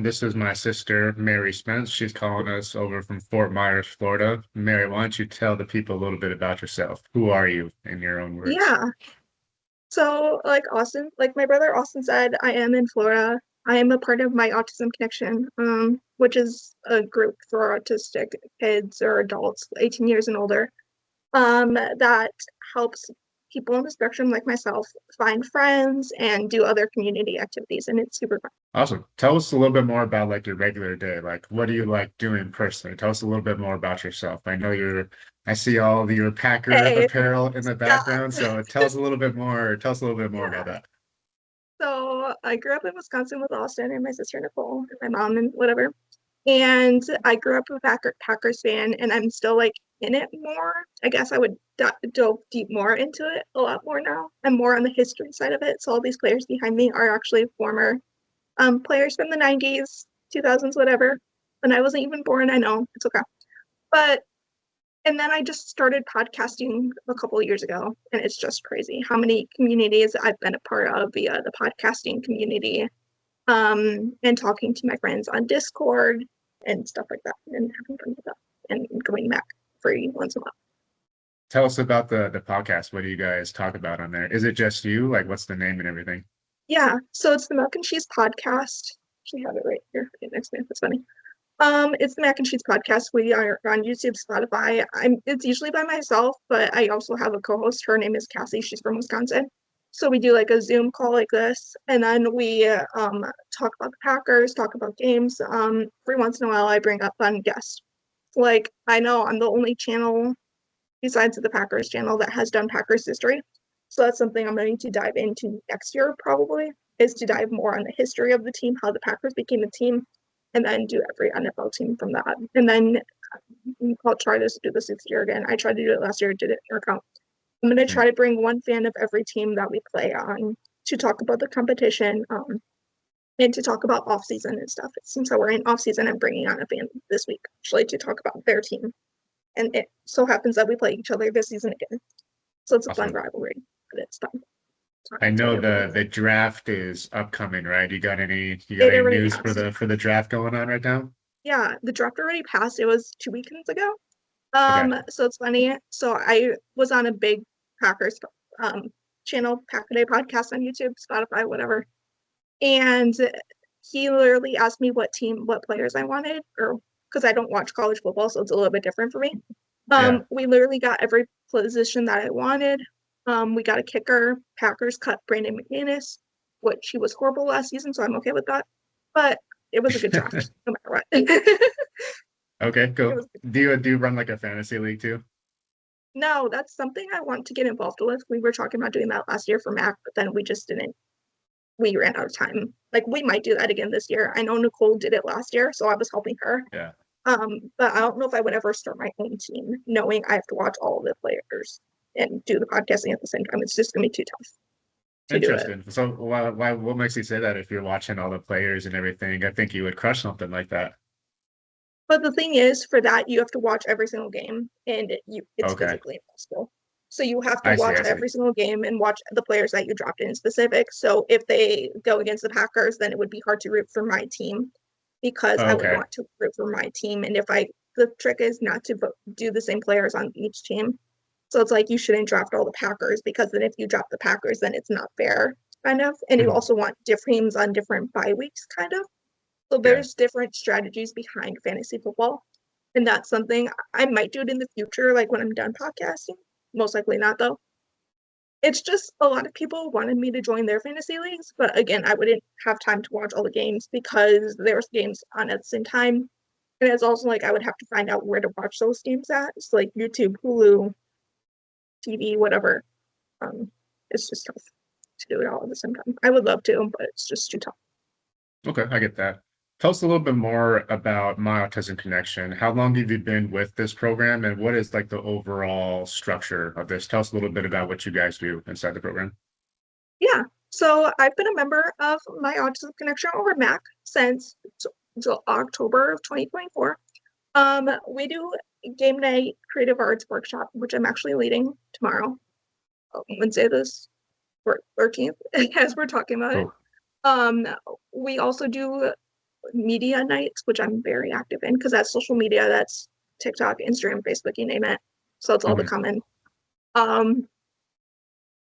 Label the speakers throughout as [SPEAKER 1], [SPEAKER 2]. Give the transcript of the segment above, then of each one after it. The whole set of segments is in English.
[SPEAKER 1] This is my sister, Mary Spence. She's calling us over from Fort Myers, Florida. Mary, why don't you tell the people a little bit about yourself? Who are you in your own words?
[SPEAKER 2] Yeah. So, like my brother Austin said, I am in Florida. I am a part of my Autism Connection, which is a group for autistic kids or adults 18 years and older, that helps people on the spectrum like myself find friends and do other community activities, and it's super fun.
[SPEAKER 1] Awesome. Tell us a little bit more about like your regular day. Like, what do you like doing personally? Tell us a little bit more about yourself. I see all of your Packer
[SPEAKER 2] Hey,
[SPEAKER 1] apparel in the
[SPEAKER 2] yeah,
[SPEAKER 1] background. So tell us a little bit more about
[SPEAKER 2] yeah.
[SPEAKER 1] that.
[SPEAKER 2] So I grew up in Wisconsin with Austin and my sister Nicole and my mom and whatever. And I grew up a Packers fan, and I'm still like in it more. I guess I would delve deep more into it a lot more now. I'm more on the history side of it. So all these players behind me are actually former players from the 90s, 2000s, whatever. And I wasn't even born. I know it's okay. But and then I just started podcasting a couple of years ago, and it's just crazy how many communities I've been a part of via the podcasting community, and talking to my friends on Discord and stuff like that, and having fun with that, and going back free once in a while.
[SPEAKER 1] Tell us about the podcast. What do you guys talk about on there? Is it just you? Like, what's the name and everything?
[SPEAKER 2] Yeah, so it's the Milk and Cheese podcast. Actually, have it right here, right next to me. That's funny. It's the Mac and Cheese podcast. We are on YouTube, Spotify. It's usually by myself, but I also have a co-host. Her name is Cassie. She's from Wisconsin. So we do like a Zoom call like this, and then we talk about the Packers, talk about games. Every once in a while, I bring up fun guests. Like I know I'm the only channel besides the Packers channel that has done Packers history. So that's something I'm going to dive into next year probably, is to dive more on the history of the team, how the Packers became a team, and then do every NFL team from that. And then I'll try to do this year again. I tried to do it last year, didn't work out. I'm going to
[SPEAKER 1] Hmm.
[SPEAKER 2] try to bring one fan of every team that we play on to talk about the competition, and to talk about off season and stuff. Since we're in off season, I'm bringing on a fan this week actually to talk about their team. And it so happens that we play each other this season again. So it's a fun
[SPEAKER 1] Awesome.
[SPEAKER 2] rivalry, but it's fun
[SPEAKER 1] I
[SPEAKER 2] talking to
[SPEAKER 1] know
[SPEAKER 2] everyone.
[SPEAKER 1] the draft is upcoming, right? You got
[SPEAKER 2] It
[SPEAKER 1] any
[SPEAKER 2] already
[SPEAKER 1] news for
[SPEAKER 2] passed.
[SPEAKER 1] the draft going on right now?
[SPEAKER 2] Yeah, the draft already passed. It was 2 weekends ago.
[SPEAKER 1] Okay.
[SPEAKER 2] So it's funny. So I was on a big Packers um channel, Packer Day podcast on YouTube, Spotify, whatever. And he literally asked me what players I wanted, or because I don't watch college football, so it's a little bit different for me.
[SPEAKER 1] Yeah.
[SPEAKER 2] We literally got every position that I wanted. We got a kicker. Packers cut Brandon McManus, which he was horrible last season, so I'm okay with that. But it was a good draft, no matter what.
[SPEAKER 1] Okay,
[SPEAKER 2] It
[SPEAKER 1] cool.
[SPEAKER 2] was
[SPEAKER 1] Do you run like a fantasy league too?
[SPEAKER 2] No, that's something I want to get involved with. We were talking about doing that last year for Mac, but then we just didn't. We ran out of time. Like we might do that again this year. I know Nicole did it last year, so I was helping her.
[SPEAKER 1] Yeah.
[SPEAKER 2] But I don't know if I would ever start my own team, knowing I have to watch all the players and do the podcasting at the same time. It's just gonna be too tough to do it.
[SPEAKER 1] Interesting. So what makes you say that if you're watching all the players and everything? I think you would crush something like that.
[SPEAKER 2] But the thing is, for that, you have to watch every single game, and it's
[SPEAKER 1] Okay.
[SPEAKER 2] physically impossible. So you have to
[SPEAKER 1] I see,
[SPEAKER 2] watch
[SPEAKER 1] I see.
[SPEAKER 2] every single game and watch the players that you dropped in specific. So if they go against the Packers, then it would be hard to root for my team because I would
[SPEAKER 1] Okay.
[SPEAKER 2] want to root for my team. And if I, the trick is not to do the same players on each team. So it's like you shouldn't draft all the Packers because then if you drop the Packers, then it's not fair, kind of. And you
[SPEAKER 1] Mhm.
[SPEAKER 2] also want different teams on different bye weeks, kind of. So
[SPEAKER 1] Yeah.
[SPEAKER 2] there's different strategies behind fantasy football. And that's something I might do it in the future, like when I'm done podcasting. Most likely not, though. It's just a lot of people wanted me to join their fantasy leagues, but again, I wouldn't have time to watch all the games because there's games on at the same time. And it's also like I would have to find out where to watch those games at. It's like YouTube, Hulu, TV, whatever. Um, it's just tough to do it all at the same time. I would love to, but it's just too tough.
[SPEAKER 1] Okay, I get that. Tell us a little bit more about My Autism Connection. How long have you been with this program, and what is like the overall structure of this? Tell us a little bit about what you guys do inside the program.
[SPEAKER 2] Yeah. So I've been a member of my Autism Connection over Mac since October of 2024. We do game night creative arts workshop, which I'm actually leading tomorrow, Wednesday this 13th, as we're talking about it.
[SPEAKER 1] Cool.
[SPEAKER 2] Um, we also do media nights, which I'm very active in because that's social media, that's TikTok, Instagram, Facebook, you name it. So it's all the
[SPEAKER 1] Mhm.
[SPEAKER 2] common. Um,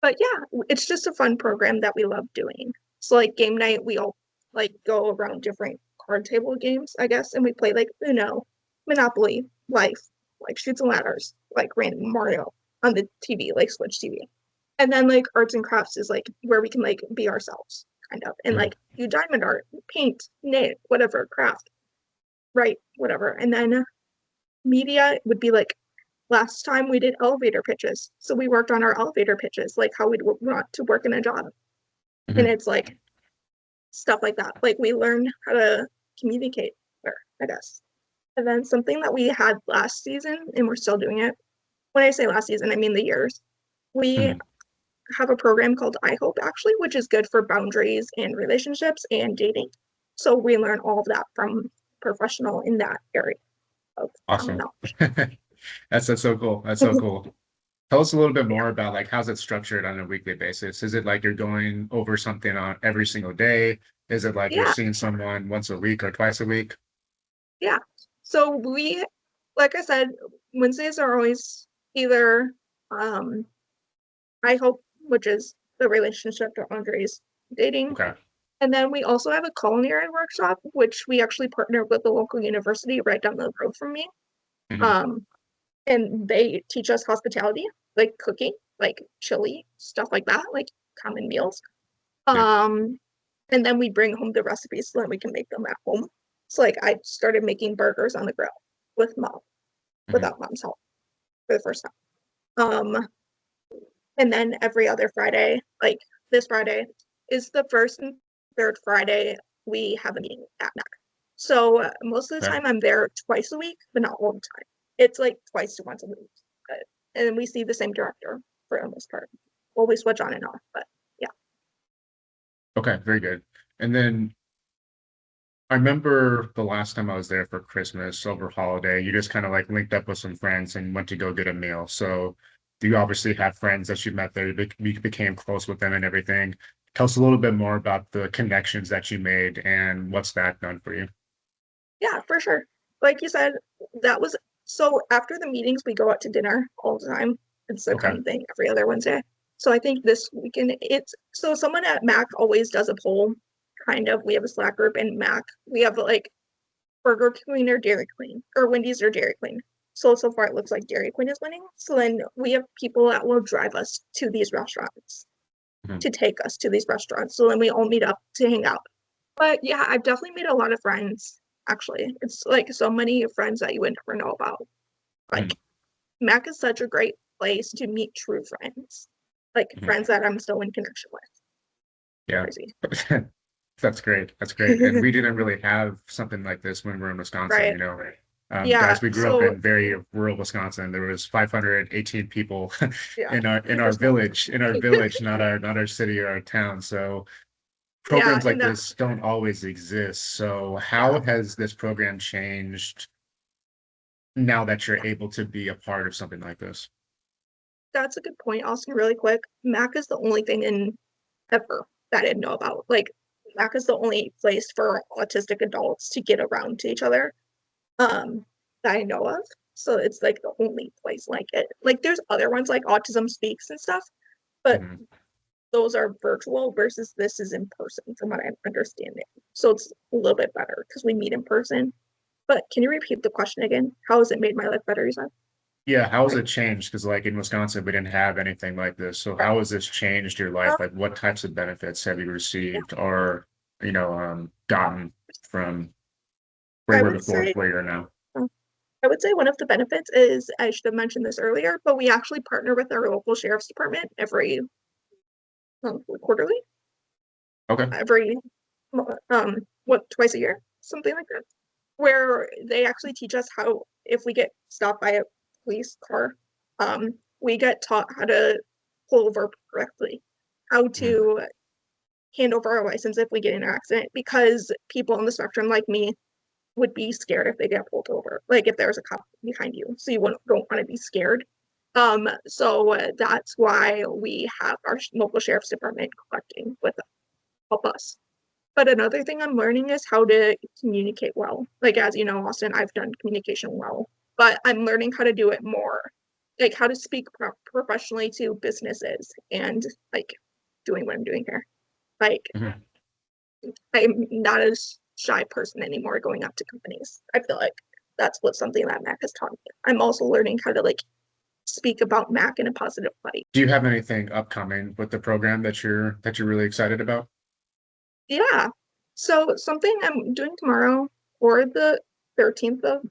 [SPEAKER 2] but yeah, it's just a fun program that we love doing. So like game night, we all like go around different card table games, I guess, and we play like Uno, Monopoly, Life, like Shoots and Ladders, like random Mario on the TV, like Switch TV. And then like arts and crafts is like where we can like be ourselves, kind of, and
[SPEAKER 1] Mhm.
[SPEAKER 2] like do diamond art, paint, knit, whatever, craft, write, whatever. And then media would be like last time we did elevator pitches. So we worked on our elevator pitches, like how we'd want to work in a job. And
[SPEAKER 1] Mhm.
[SPEAKER 2] it's like stuff like that. Like we learned how to communicate better, I guess. And then something that we had last season, and we're still doing it. When I say last season, I mean the years. We
[SPEAKER 1] Mhm.
[SPEAKER 2] have a program called I Hope actually, which is good for boundaries and relationships and dating. So we learn all of that from professional in that area of
[SPEAKER 1] Awesome.
[SPEAKER 2] knowledge.
[SPEAKER 1] That's so cool. That's so cool. Tell us a little bit more about like how's it structured on a weekly basis? Is it like you're going over something on every single day? Is it like you're
[SPEAKER 2] Yeah,
[SPEAKER 1] seeing someone once a week or twice a week?
[SPEAKER 2] yeah. So we, like I said, Wednesdays are always either I Hope, which is the relationship to boundaries dating.
[SPEAKER 1] Okay.
[SPEAKER 2] And then we also have a culinary workshop, which we actually partner with the local university right down the road from me.
[SPEAKER 1] Hmm.
[SPEAKER 2] Um, and they teach us hospitality, like cooking, like chili, stuff like that, like common meals.
[SPEAKER 1] Yeah.
[SPEAKER 2] Um, and then we bring home the recipes so that we can make them at home. So like I started making burgers on the grill with mom,
[SPEAKER 1] Hmm.
[SPEAKER 2] without mom's help for the first time. And then every other Friday, like this Friday, is the first and third Friday we have a meeting at NAC. So most of the
[SPEAKER 1] Okay.
[SPEAKER 2] time I'm there twice a week, but not all the time. It's like twice to once a week. And we see the same director for the most part. Well, we switch on and off, but yeah.
[SPEAKER 1] Okay. Very good. And then I remember the last time I was there for Christmas over holiday, you just kind of like linked up with some friends and went to go get a meal. So do you obviously have friends that you met there? You became close with them and everything. Tell us a little bit more about the connections that you made and what's that done for you.
[SPEAKER 2] Yeah, for sure. Like you said, that was so after the meetings, we go out to dinner all the time. It's a
[SPEAKER 1] Okay.
[SPEAKER 2] common thing every other Wednesday. So I think this weekend it's so someone at Mac always does a poll, kind of. We have a Slack group in Mac. We have like Burger Queen or Dairy Queen, or Wendy's or Dairy Queen. So far it looks like Dairy Queen is winning. So then we have people that will drive us to these restaurants,
[SPEAKER 1] Mhm.
[SPEAKER 2] to take us to these restaurants. So then we all meet up to hang out. But yeah, I've definitely made a lot of friends, actually. It's like so many friends that you would never know about.
[SPEAKER 1] Mhm.
[SPEAKER 2] Like Mac is such a great place to meet true friends. Like
[SPEAKER 1] Mhm.
[SPEAKER 2] friends that I'm still in connection with.
[SPEAKER 1] Yeah.
[SPEAKER 2] Crazy.
[SPEAKER 1] That's great. That's great. And we didn't really have something like this when we were in Wisconsin,
[SPEAKER 2] Right.
[SPEAKER 1] you know.
[SPEAKER 2] Yeah.
[SPEAKER 1] Guys, we grew up
[SPEAKER 2] So
[SPEAKER 1] in very rural Wisconsin. There was 518 people
[SPEAKER 2] yeah,
[SPEAKER 1] in
[SPEAKER 2] super
[SPEAKER 1] our
[SPEAKER 2] small.
[SPEAKER 1] village, not our city or our town. So
[SPEAKER 2] Yeah,
[SPEAKER 1] programs like
[SPEAKER 2] and
[SPEAKER 1] this don't always exist. So
[SPEAKER 2] yeah,
[SPEAKER 1] how has this program changed now that you're able to be a part of something like this?
[SPEAKER 2] that's a good point. Also, really quick, Mac is the only thing in ever that I didn't know about. Like Mac is the only place for autistic adults to get around to each other. That I know of. So it's like the only place like it. Like there's other ones like Autism Speaks and stuff, but
[SPEAKER 1] Mhm.
[SPEAKER 2] those are virtual versus this is in person from what I'm understanding. So it's a little bit better because we meet in person. But can you repeat the question again? How has it made my life better, you said?
[SPEAKER 1] Yeah, how has
[SPEAKER 2] Right.
[SPEAKER 1] it changed? Because like in Wisconsin, we didn't have anything like this. So
[SPEAKER 2] Right.
[SPEAKER 1] how has this changed your life?
[SPEAKER 2] Um,
[SPEAKER 1] Like what types of benefits have you
[SPEAKER 2] yeah,
[SPEAKER 1] received or, gotten from where you
[SPEAKER 2] I
[SPEAKER 1] were
[SPEAKER 2] would
[SPEAKER 1] before
[SPEAKER 2] say
[SPEAKER 1] to where you are now?
[SPEAKER 2] um, I would say one of the benefits is I should have mentioned this earlier, but we actually partner with our local sheriff's department every quarterly,
[SPEAKER 1] Okay.
[SPEAKER 2] every what twice a year, something like that, where they actually teach us how if we get stopped by a police car, we get taught how to pull over correctly, how
[SPEAKER 1] Mhm.
[SPEAKER 2] to hand over our license if we get in an accident, because people on the spectrum like me would be scared if they get pulled over, like if there's a cop behind you, so you don't want to be scared. So that's why we have our local sheriff's department collecting with help us. But another thing I'm learning is how to communicate well. Like, as you know, Austin, I've done communication well, but I'm learning how to do it more. Like, how to speak professionally to businesses and like doing what I'm doing here. Like,
[SPEAKER 1] Mhm.
[SPEAKER 2] I'm not a shy person anymore going up to companies. I feel like that's what something that Mac has taught me. I'm also learning how to like speak about Mac in a positive light.
[SPEAKER 1] Do you have anything upcoming with the program that you're really excited about?
[SPEAKER 2] Yeah. So something I'm doing tomorrow or the 13th of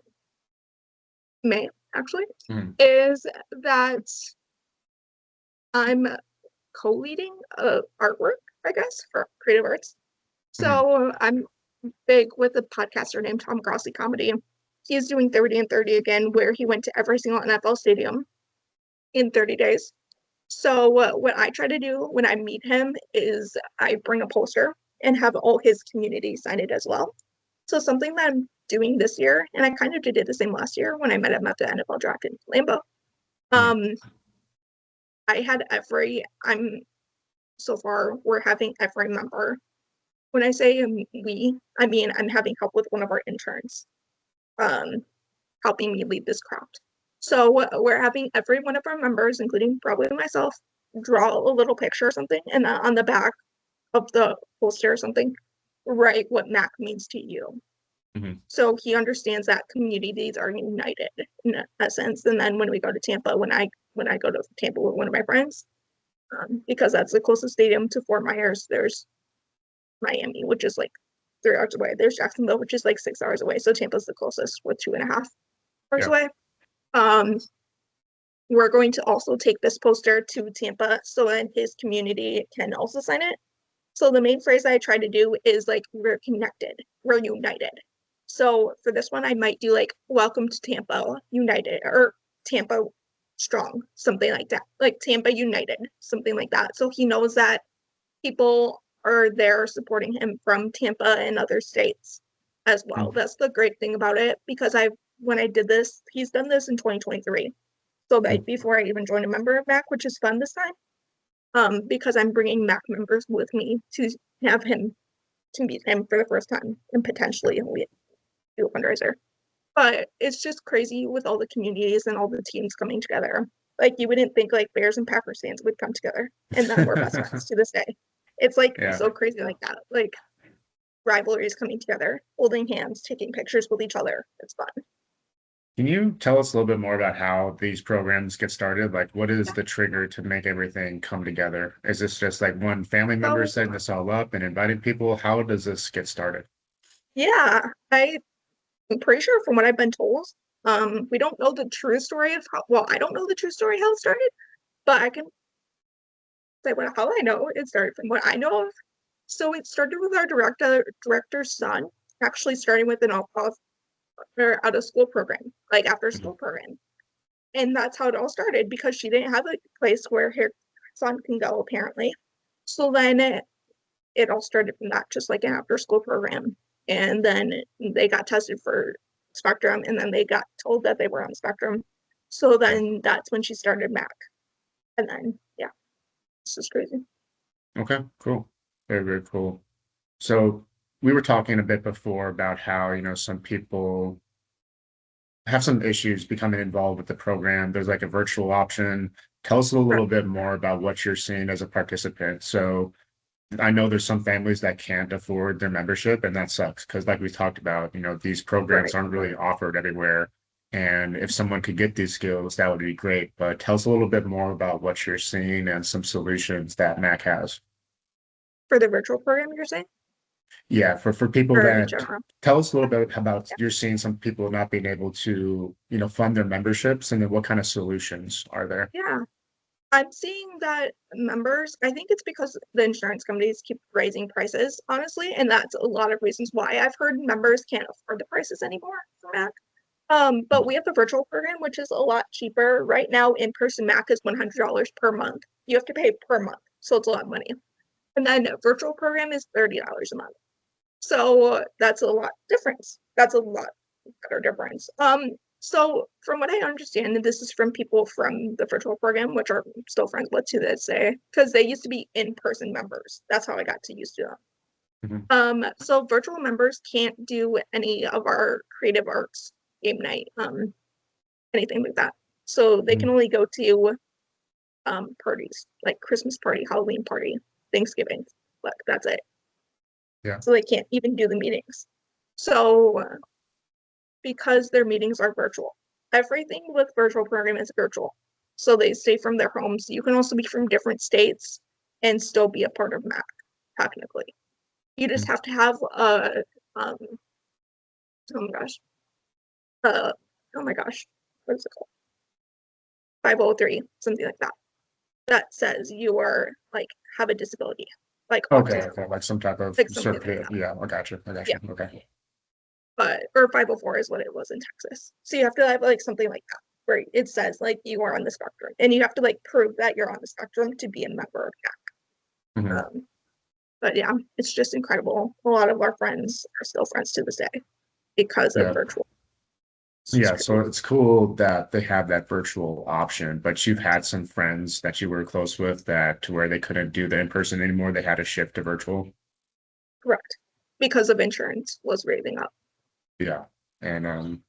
[SPEAKER 2] May, actually,
[SPEAKER 1] Mhm.
[SPEAKER 2] is that I'm co-leading artwork, I guess, for creative arts.
[SPEAKER 1] Mhm.
[SPEAKER 2] So I'm big with a podcaster named Tom Grossi Comedy. He's doing 30 and 30 again, where he went to every single NFL stadium in 30 days. So what I try to do when I meet him is I bring a poster and have all his community sign it as well. So something that I'm doing this year, and I kind of did it the same last year when I met him at the NFL draft in Lambeau.
[SPEAKER 1] Mhm.
[SPEAKER 2] Um, I had I'm so far, we're having every member. When I say we, I mean I'm having help with one of our interns, um, helping me lead this craft. So we're having every one of our members, including probably myself, draw a little picture or something, and on the back of the poster or something, write what Mac means to you.
[SPEAKER 1] Mhm.
[SPEAKER 2] So he understands that communities are united in a sense. And then when we go to Tampa, when I go to Tampa with one of my friends, because that's the closest stadium to Fort Myers, there's Miami, which is like 3 hours away. There's Jacksonville, which is like 6 hours away. So Tampa's the closest with 2.5 hours
[SPEAKER 1] Yeah.
[SPEAKER 2] away. Um, we're going to also take this poster to Tampa so that his community can also sign it. So the main phrase I try to do is like, we're connected, we're united. So for this one, I might do like, welcome to Tampa United or Tampa Strong, something like that. Like Tampa United, something like that. So he knows that people are there supporting him from Tampa and other states as well.
[SPEAKER 1] Mhm.
[SPEAKER 2] That's the great thing about it because when I did this, he's done this in 2023. So
[SPEAKER 1] Mhm.
[SPEAKER 2] right before I even joined a member of MAC, which is fun this time, because I'm bringing MAC members with me to have him to meet him for the first time and potentially we do a fundraiser. But it's just crazy with all the communities and all the teams coming together. Like you wouldn't think like Bears and Packers fans would come together, and then we're best friends to this day. It's like
[SPEAKER 1] Yeah.
[SPEAKER 2] so crazy like that. Like rivalries coming together, holding hands, taking pictures with each other. It's fun.
[SPEAKER 1] Can you tell us a little bit more about how these programs get started? Like, what is
[SPEAKER 2] Yeah.
[SPEAKER 1] the trigger to make everything come together? Is this just like one family member
[SPEAKER 2] So
[SPEAKER 1] setting this all up and inviting people? How does this get started?
[SPEAKER 2] yeah, I'm pretty sure from what I've been told, we don't know the true story of how, well, I don't know the true story how it started, but I can say what how I know it started from what I know of. So it started with our director's son actually starting with an off or out of school program, like after
[SPEAKER 1] Mhm.
[SPEAKER 2] school program. And that's how it all started because she didn't have a place where her son can go apparently. So then it all started from that, just like an after school program. And then they got tested for spectrum and then they got told that they were on spectrum. So
[SPEAKER 1] Yeah.
[SPEAKER 2] then that's when she started MAC. And then yeah, this is crazy.
[SPEAKER 1] Okay, cool. Very, very cool. So we were talking a bit before about how, some people have some issues becoming involved with the program. There's like a virtual option. Tell us a little
[SPEAKER 2] Correct.
[SPEAKER 1] bit more about what you're seeing as a participant. So I know there's some families that can't afford their membership, and that sucks because, like we talked about, these programs
[SPEAKER 2] Right.
[SPEAKER 1] aren't really offered everywhere. And if someone could get these skills, that would be great. But tell us a little bit more about what you're seeing and some solutions that Mac has.
[SPEAKER 2] For the virtual program, you're saying?
[SPEAKER 1] Yeah, for people
[SPEAKER 2] Or in
[SPEAKER 1] that
[SPEAKER 2] general?
[SPEAKER 1] tell us a little bit about you're seeing some people not being able to, fund their memberships, and then what kind of solutions are there?
[SPEAKER 2] Yeah. I'm seeing that members, I think it's because the insurance companies keep raising prices, honestly, and that's a lot of reasons why I've heard members can't afford the prices anymore for Mac. But we have the virtual program, which is a lot cheaper. Right now, in-person Mac is $100 per month. You have to pay per month, so it's a lot of money. And then a virtual program is $30 a month. So that's a lot difference. That's a lot better difference. So from what I understand, and this is from people from the virtual program, which are still friends with to this day, because they used to be in-person members. That's how I got to used to them.
[SPEAKER 1] Mhm.
[SPEAKER 2] So virtual members can't do any of our creative arts game night, anything like that. So they can
[SPEAKER 1] Mhm.
[SPEAKER 2] only go to parties, like Christmas party, Halloween party, Thanksgiving. Like that's it.
[SPEAKER 1] Yeah.
[SPEAKER 2] So they can't even do the meetings. So because their meetings are virtual, everything with virtual program is virtual. So they stay from their homes. You can also be from different states and still be a part of MAC, technically. You just
[SPEAKER 1] Mhm.
[SPEAKER 2] have to have a um, oh my gosh, uh, oh my gosh, what is it called? 503, something like that. That says you are like have a disability, like
[SPEAKER 1] Okay,
[SPEAKER 2] autism,
[SPEAKER 1] okay, like some type of
[SPEAKER 2] like something like
[SPEAKER 1] certificate.
[SPEAKER 2] that.
[SPEAKER 1] Yeah, I got you. I got
[SPEAKER 2] Yeah,
[SPEAKER 1] you. Okay.
[SPEAKER 2] but or 504 is what it was in Texas. So you have to have like something like that where it says like you are on the spectrum, and you have to like prove that you're on the spectrum to be a member of that.
[SPEAKER 1] Mhm.
[SPEAKER 2] But yeah, it's just incredible. A lot of our friends are still friends to this day because of
[SPEAKER 1] Yeah.
[SPEAKER 2] virtual. It's just
[SPEAKER 1] Yeah,
[SPEAKER 2] crazy.
[SPEAKER 1] so it's cool that they have that virtual option, but you've had some friends that you were close with that to where they couldn't do the in-person anymore, they had to shift to virtual.
[SPEAKER 2] Correct. Because of insurance was raising up.
[SPEAKER 1] Yeah. And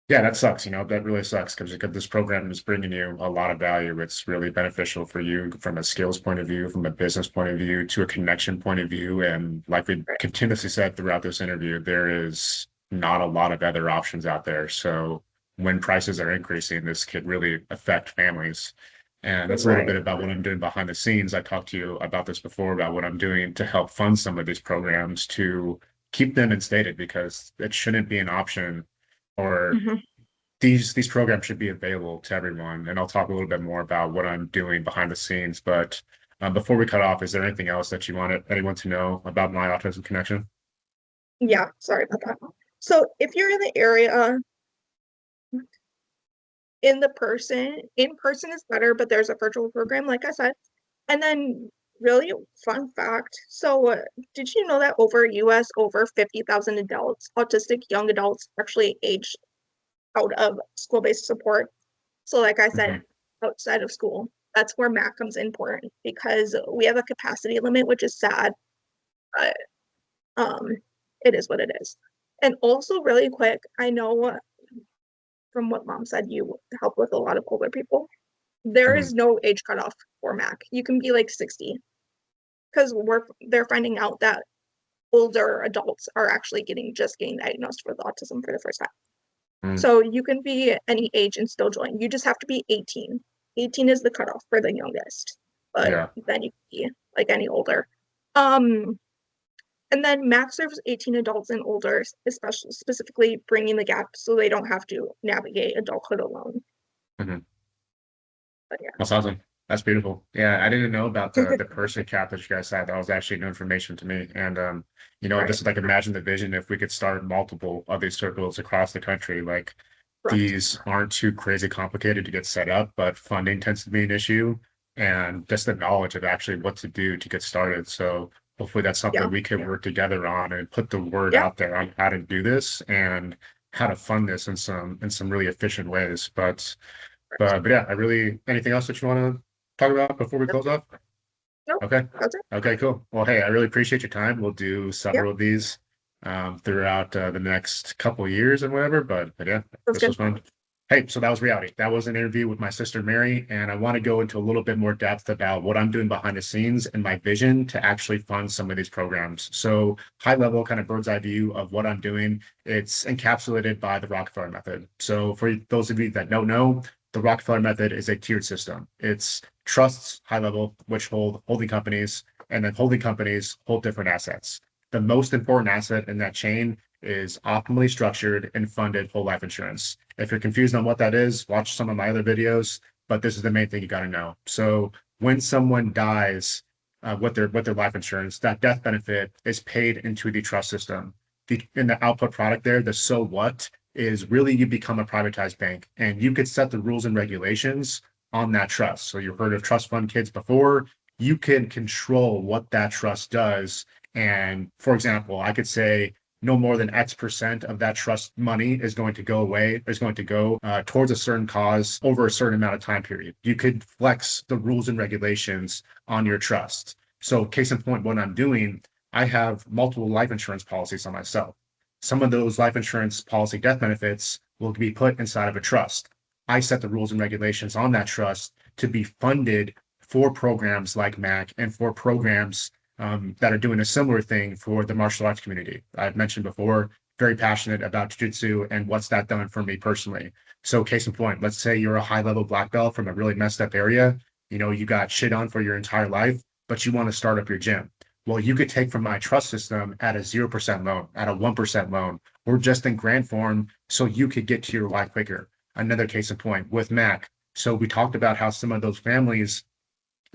[SPEAKER 1] yeah, that sucks, that really sucks because this program is bringing you a lot of value. It's really beneficial for you from a skills point of view, from a business point of view, to a connection point of view. And like we
[SPEAKER 2] Right.
[SPEAKER 1] continuously said throughout this interview, there is not a lot of other options out there. So when prices are increasing, this could really affect families. And that's a little bit
[SPEAKER 2] Right.
[SPEAKER 1] about what I'm doing behind the scenes. I talked to you about this before, about what I'm doing to help fund some of these programs to keep them instated because it shouldn't be an option or
[SPEAKER 2] Mm-hmm.
[SPEAKER 1] these programs should be available to everyone. And I'll talk a little bit more about what I'm doing behind the scenes. But before we cut off, is there anything else that you wanted anyone to know about my autism connection?
[SPEAKER 2] Yeah, sorry about that. So if you're in the area, in person is better, but there's a virtual program, like I said. And then really fun fact. So did you know that over US, over 50,000 adults, autistic young adults actually aged out of school-based support? So like I said,
[SPEAKER 1] Mhm.
[SPEAKER 2] outside of school, that's where MAC comes important because we have a capacity limit, which is sad, but um, it is what it is. And also really quick, I know from what mom said, you help with a lot of older people. There
[SPEAKER 1] Mhm.
[SPEAKER 2] is no age cutoff for MAC. You can be like 60 because they're finding out that older adults are actually getting diagnosed with autism for the first time.
[SPEAKER 1] Mhm.
[SPEAKER 2] So you can be any age and still join. You just have to be 18. 18 is the cutoff for the youngest, but
[SPEAKER 1] Yeah.
[SPEAKER 2] then you can be like any older. Um, and then MAC serves 18 adults and older, especially specifically bringing the gap so they don't have to navigate adulthood alone.
[SPEAKER 1] Mhm.
[SPEAKER 2] But yeah,
[SPEAKER 1] That's awesome. That's beautiful. Yeah, I didn't know about the person cap that you guys had. That was actually new information to me. And
[SPEAKER 2] right,
[SPEAKER 1] just like imagine the vision if we could start multiple of these circles across the country. Like
[SPEAKER 2] correct.
[SPEAKER 1] these aren't too crazy complicated to get set up, but funding tends to be an issue and just the knowledge of actually what to do to get started. So hopefully that's something
[SPEAKER 2] Yeah,
[SPEAKER 1] we can work together on and put the word
[SPEAKER 2] yeah,
[SPEAKER 1] out there on how to do this and how to fund this in some really efficient ways. But yeah, I really anything else that you want to talk about before we
[SPEAKER 2] yep,
[SPEAKER 1] close off?
[SPEAKER 2] nope,
[SPEAKER 1] Okay.
[SPEAKER 2] that's it.
[SPEAKER 1] Okay, cool. Well, hey, I really appreciate your time. We'll do
[SPEAKER 2] Yeah,
[SPEAKER 1] several of these throughout the next couple of years and whatever. But yeah,
[SPEAKER 2] that's
[SPEAKER 1] this was
[SPEAKER 2] good.
[SPEAKER 1] fun. Hey, so that was reality. That was an interview with my sister Mary, and I want to go into a little bit more depth about what I'm doing behind the scenes and my vision to actually fund some of these programs. So, high level, kind of bird's eye view of what I'm doing. It's encapsulated by the Rockefeller Method. So, for those of you that don't know, the Rockefeller Method is a tiered system. It's trusts, high level, which hold holding companies, and then holding companies hold different assets. The most important asset in that chain is optimally structured and funded whole life insurance. If you're confused on what that is, watch some of my other videos, but this is the main thing you got to know. So when someone dies with their life insurance, that death benefit is paid into the trust system. In the output product there, the so what is really you become a privatized bank and you could set the rules and regulations on that trust. So you've heard of trust fund kids before. You can control what that trust does. And for example, I could say no more than X% of that trust money is going to go away, is going to go towards a certain cause over a certain amount of time period. You could flex the rules and regulations on your trust. So, case in point, what I'm doing, I have multiple life insurance policies on myself. Some of those life insurance policy death benefits will be put inside of a trust. I set the rules and regulations on that trust to be funded for programs like MAC and for programs that are doing a similar thing for the martial arts community. I've mentioned before, very passionate about jiu-jitsu and what's that done for me personally. So case in point, let's say you're a high level black belt from a really messed up area. You know, you got shit on for your entire life, but you want to start up your gym. Well, you could take from my trust system at a 0% loan, at a 1% loan, or just in grant form so you could get to your why quicker. Another case in point with Mac. So we talked about how some of those families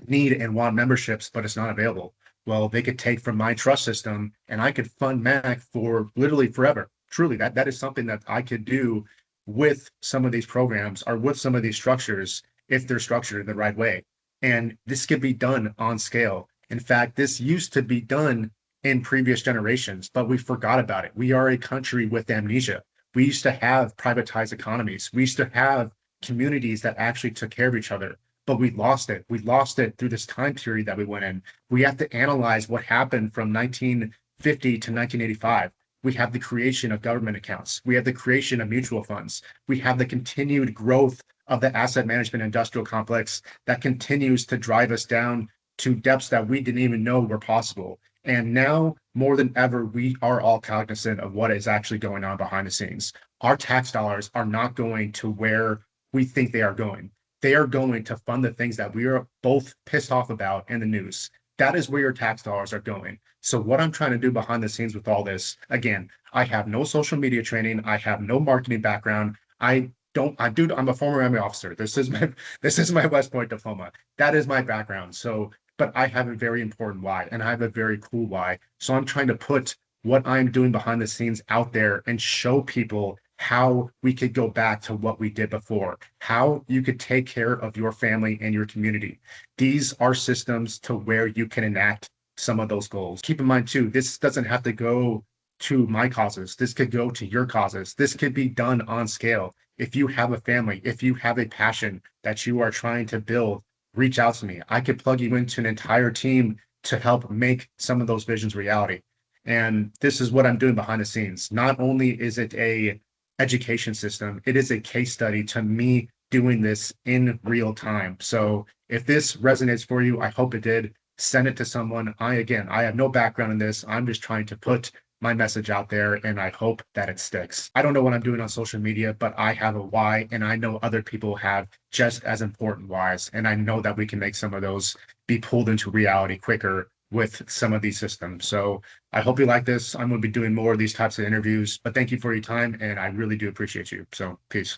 [SPEAKER 1] need and want memberships, but it's not available. Well, they could take from my trust system and I could fund Mac for literally forever. Truly, that is something that I could do with some of these programs or with some of these structures if they're structured in the right way. And this could be done on scale. In fact, this used to be done in previous generations, but we forgot about it. We are a country with amnesia. We used to have privatized economies. We used to have communities that actually took care of each other, but we lost it. We lost it through this time period that we went in. We have to analyze what happened from 1950 to 1985. We have the creation of government accounts. We have the creation of mutual funds. We have the continued growth of the asset management industrial complex that continues to drive us down to depths that we didn't even know were possible. And now, more than ever, we are all cognizant of what is actually going on behind the scenes. Our tax dollars are not going to where we think they are going. They are going to fund the things that we are both pissed off about in the news. That is where your tax dollars are going. So what I'm trying to do behind the scenes with all this, again, I have no social media training. I have no marketing background. I'm a former Army officer. This is my West Point diploma. That is my background. So, but I have a very important why and I have a very cool why. So I'm trying to put what I'm doing behind the scenes out there and show people how we could go back to what we did before, how you could take care of your family and your community. These are systems to where you can enact some of those goals. Keep in mind too, this doesn't have to go to my causes. This could go to your causes. This could be done on scale. If you have a family, if you have a passion that you are trying to build, reach out to me. I could plug you into an entire team to help make some of those visions reality. And this is what I'm doing behind the scenes. Not only is it a education system, it is a case study to me doing this in real time. So if this resonates for you, I hope it did. Send it to someone. I have no background in this. I'm just trying to put my message out there and I hope that it sticks. I don't know what I'm doing on social media, but I have a why and I know other people have just as important whys. And I know that we can make some of those be pulled into reality quicker with some of these systems. So I hope you like this. I'm going to be doing more of these types of interviews, but thank you for your time and I really do appreciate you. So peace.